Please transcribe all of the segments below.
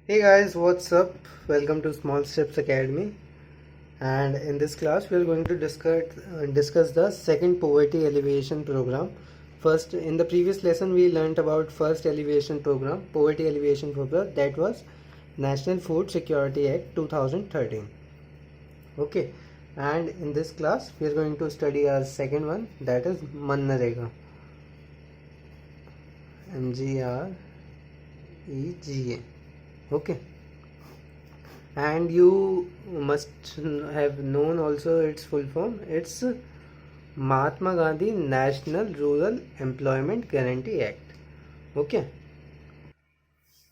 Hey guys, what's up? Welcome to Small Steps Academy. And in this class, we are going to discuss the second poverty alleviation program. First, in the previous lesson, we learnt about first alleviation program, poverty alleviation program, that was National Food Security Act 2013. Okay, and in this class, we are going to study our second one, that is Manrega. MGREGA. Okay, and you must have known also its full form. It's Mahatma Gandhi National Rural Employment Guarantee Act. Okay,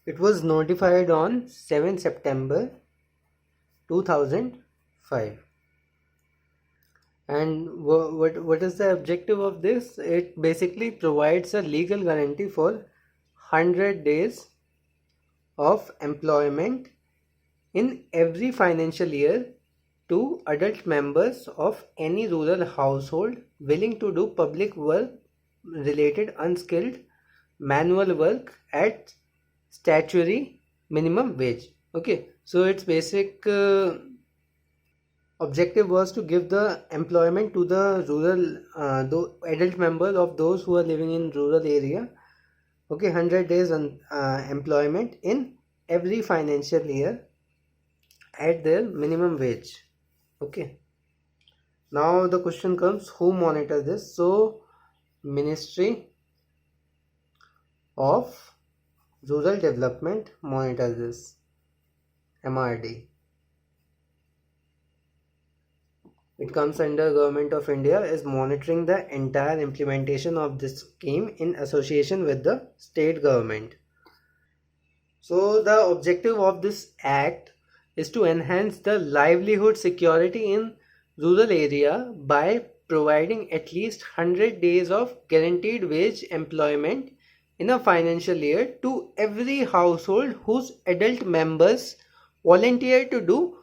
it was notified on 7 September 2005. And what is the objective of this? It basically provides a legal guarantee for 100 days of employment in every financial year to adult members of any rural household willing to do public work related unskilled manual work at statutory minimum wage. Okay, so its basic objective was to give the employment to the rural adult members of those who are living in rural area. Okay, 100 days on employment in every financial year at their minimum wage. Okay, now the question comes, who monitor this? So Ministry of Rural Development monitor this, MRD. It comes under Government of India, is monitoring the entire implementation of this scheme in association with the state government. So the objective of this act is to enhance the livelihood security in rural area by providing at least 100 days of guaranteed wage employment in a financial year to every household whose adult members volunteer to do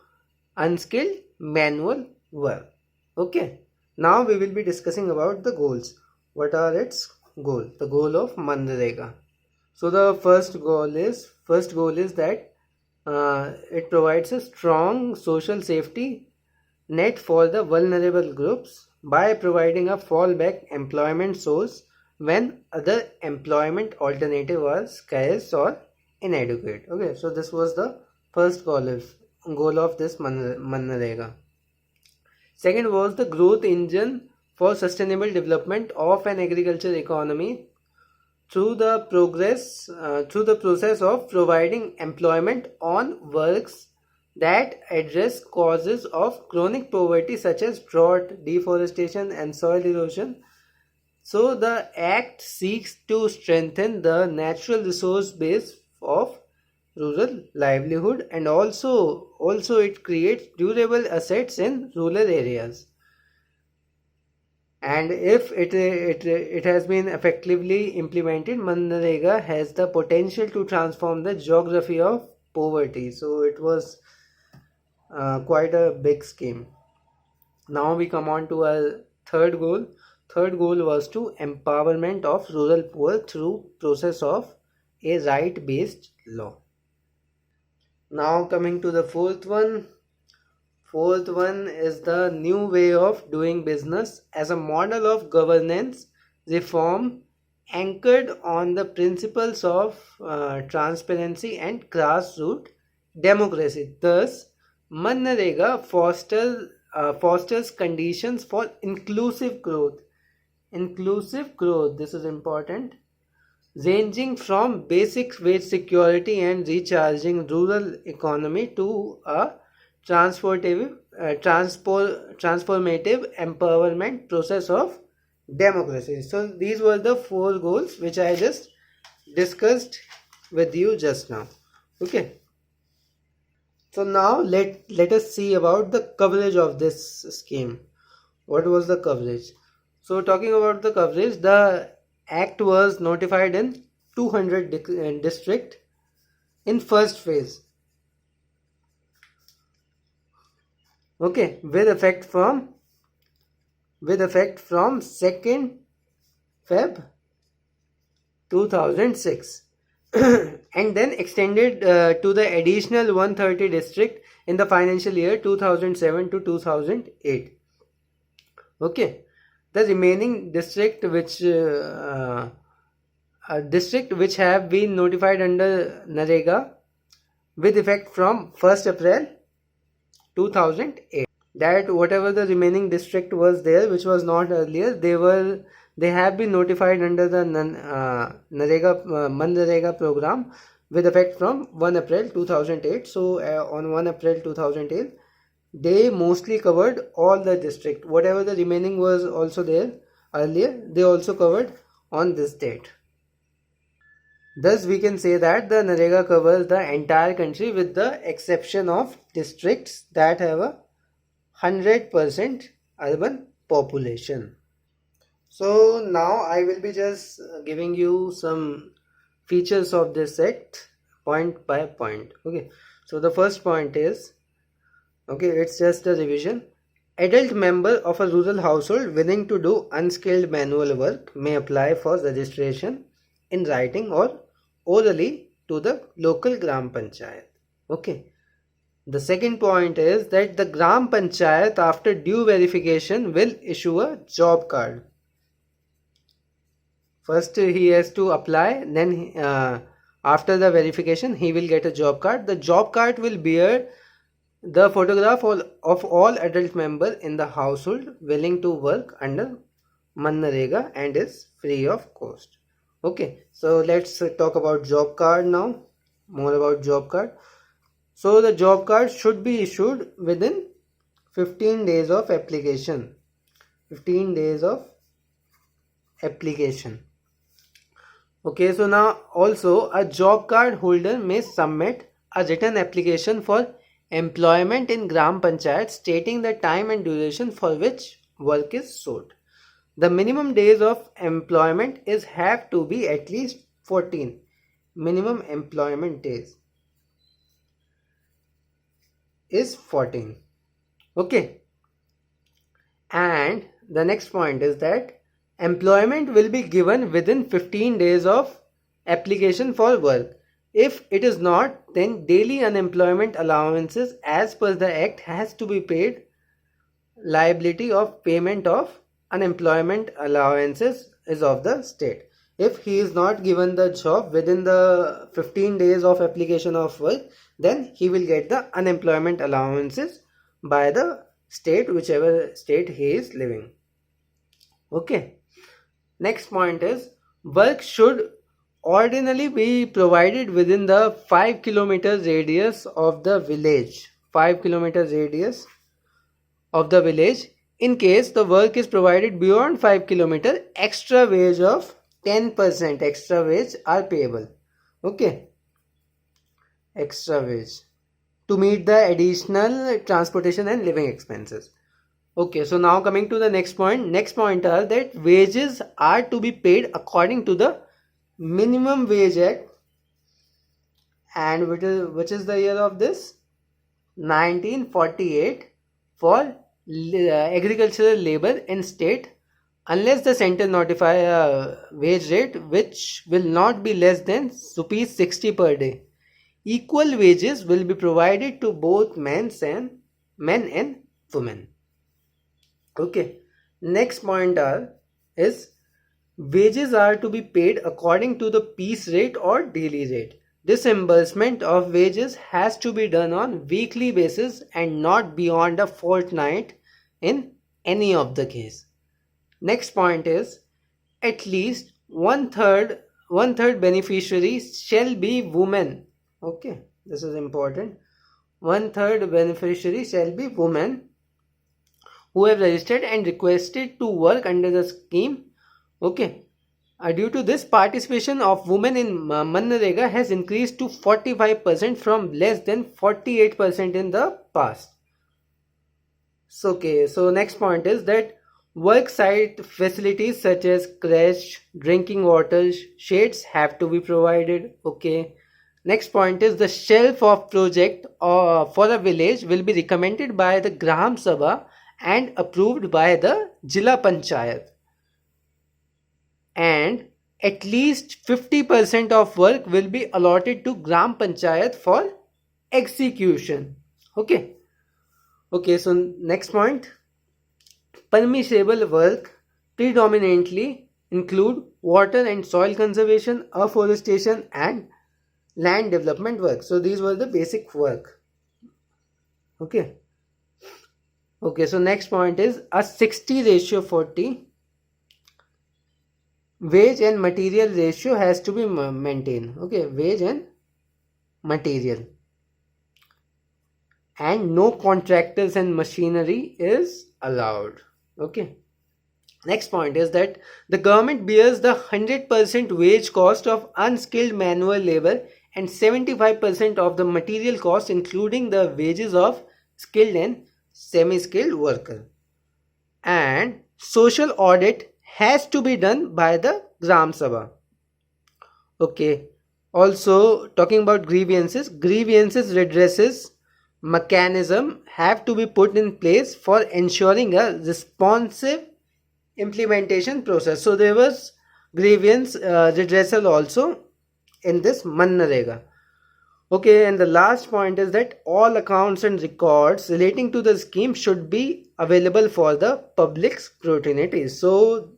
unskilled manual work. Okay, now we will be discussing about the goals. What are its goals? The goal of Manrega. So the first goal is that it provides a strong social safety net for the vulnerable groups by providing a fallback employment source when other employment alternative are scarce or inadequate. Okay, so this was the first goal of this Manrega. Second was the growth engine for sustainable development of an agriculture economy through the process of providing employment on works that address causes of chronic poverty such as drought, deforestation and soil erosion. So the act seeks to strengthen the natural resource base of rural livelihood, and also it creates durable assets in rural areas. And if it has been effectively implemented, Manrega has the potential to transform the geography of poverty. So it was quite a big scheme. Now we come on to our third goal. Third goal was to empowerment of rural poor through process of a right-based law. Now coming to the fourth one. Fourth one is the new way of doing business as a model of governance reform anchored on the principles of transparency and grassroots democracy. Thus, Manrega fosters conditions for inclusive growth. Inclusive growth, this is important, ranging from basic wage security and recharging rural economy to a transformative empowerment process of democracy. So these were the four goals which I just discussed with you just now. Okay, so now let us see about the coverage of this scheme. What was the coverage? So talking about the coverage, the act was notified in 200 district in first phase. Okay, with effect from 2nd Feb 2006. and then extended to the additional 130 district in the financial year 2007 to 2008. Okay, the remaining district which have been notified under NREGA with effect from 1st April 2008, that whatever the remaining district was there which was not earlier, they have been notified under the MNREGA program with effect from 1 April 2008. So on 1 April 2008 they mostly covered all the district. Whatever the remaining was also there earlier, they also covered on this date. Thus we can say that the NREGA covers the entire country with the exception of districts that have a 100% urban population. So now I will be just giving you some features of this act point by point. Okay, so the first point is, okay, it's just a revision. Adult member of a rural household willing to do unskilled manual work may apply for registration in writing or orally to the local Gram Panchayat. Okay. The second point is that the Gram Panchayat after due verification will issue a job card. First he has to apply, then after the verification he will get a job card. The job card will bear the photograph of all adult members in the household willing to work under MNREGA and is free of cost. Okay, so let's talk about job card now. More about job card. So the job card should be issued within 15 days of application. 15 days of application. Okay, so now also a job card holder may submit a written application for employment in Gram Panchayat stating the time and duration for which work is sought. The minimum days of employment have to be at least 14. Minimum employment days is 14. Okay. And the next point is that employment will be given within 15 days of application for work. If it is not, then daily unemployment allowances as per the act has to be paid. Liability of payment of unemployment allowances is of the state. If he is not given the job within the 15 days of application of work, then he will get the unemployment allowances by the state, whichever state he is living. Okay. Next point is work should ordinarily be provided within the 5 km radius of the village. 5 km radius of the village. In case the work is provided beyond 5 km, extra wage of 10% extra wage are payable. Okay. Extra wage to meet the additional transportation and living expenses. Okay, so now coming to the next point. Next point are that wages are to be paid according to the Minimum Wage Act, and which is the year of this? 1948, for agricultural labor in state, unless the center notify a wage rate which will not be less than rupees 60 per day. Equal wages will be provided to both men and women. Okay. Next point is wages are to be paid according to the piece rate or daily rate. Disbursement of wages has to be done on weekly basis and not beyond a fortnight in any of the case. Next point is at least one third beneficiaries shall be women. Okay, this is important. 1/3 beneficiary shall be women who have registered and requested to work under the scheme. Okay. Due to this, participation of women in MNREGA has increased to 45% from less than 48% in the past. So, okay, so next point is that work site facilities such as creche, drinking water, shades have to be provided. Okay. Next point is the shelf of project for a village will be recommended by the Gram Sabha and approved by the Jila Panchayat. And at least 50% of work will be allotted to Gram Panchayat for execution. Okay. Okay, so next point. Permissible work predominantly include water and soil conservation, afforestation, and land development work. So these were the basic work. Okay. Okay, so next point is a 60:40 wage and material ratio has to be maintained. Okay, wage and material, and no contractors and machinery is allowed. Okay. Next point is that the government bears the 100% wage cost of unskilled manual labor and 75% of the material cost, including the wages of skilled and semi-skilled worker. And social audit has to be done by the Gram Sabha. Okay. Also, talking about grievances redresses mechanism have to be put in place for ensuring a responsive implementation process. So there was grievance redressal also in this Manrega. Okay, and the last point is that all accounts and records relating to the scheme should be available for the public scrutiny. So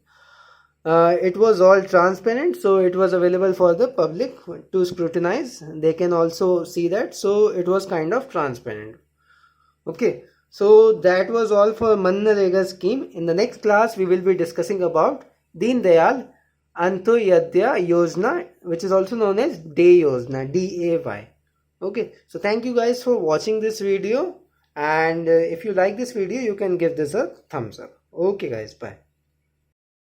it was all transparent, so it was available for the public to scrutinize. They can also see that, so it was kind of transparent. Okay, so that was all for Manrega scheme. In the next class, we will be discussing about Deen Dayal Antyodaya Yojana, which is also known as Day Yojana, DAY. Okay, so thank you guys for watching this video, and if you like this video, you can give this a thumbs up. Okay guys, bye.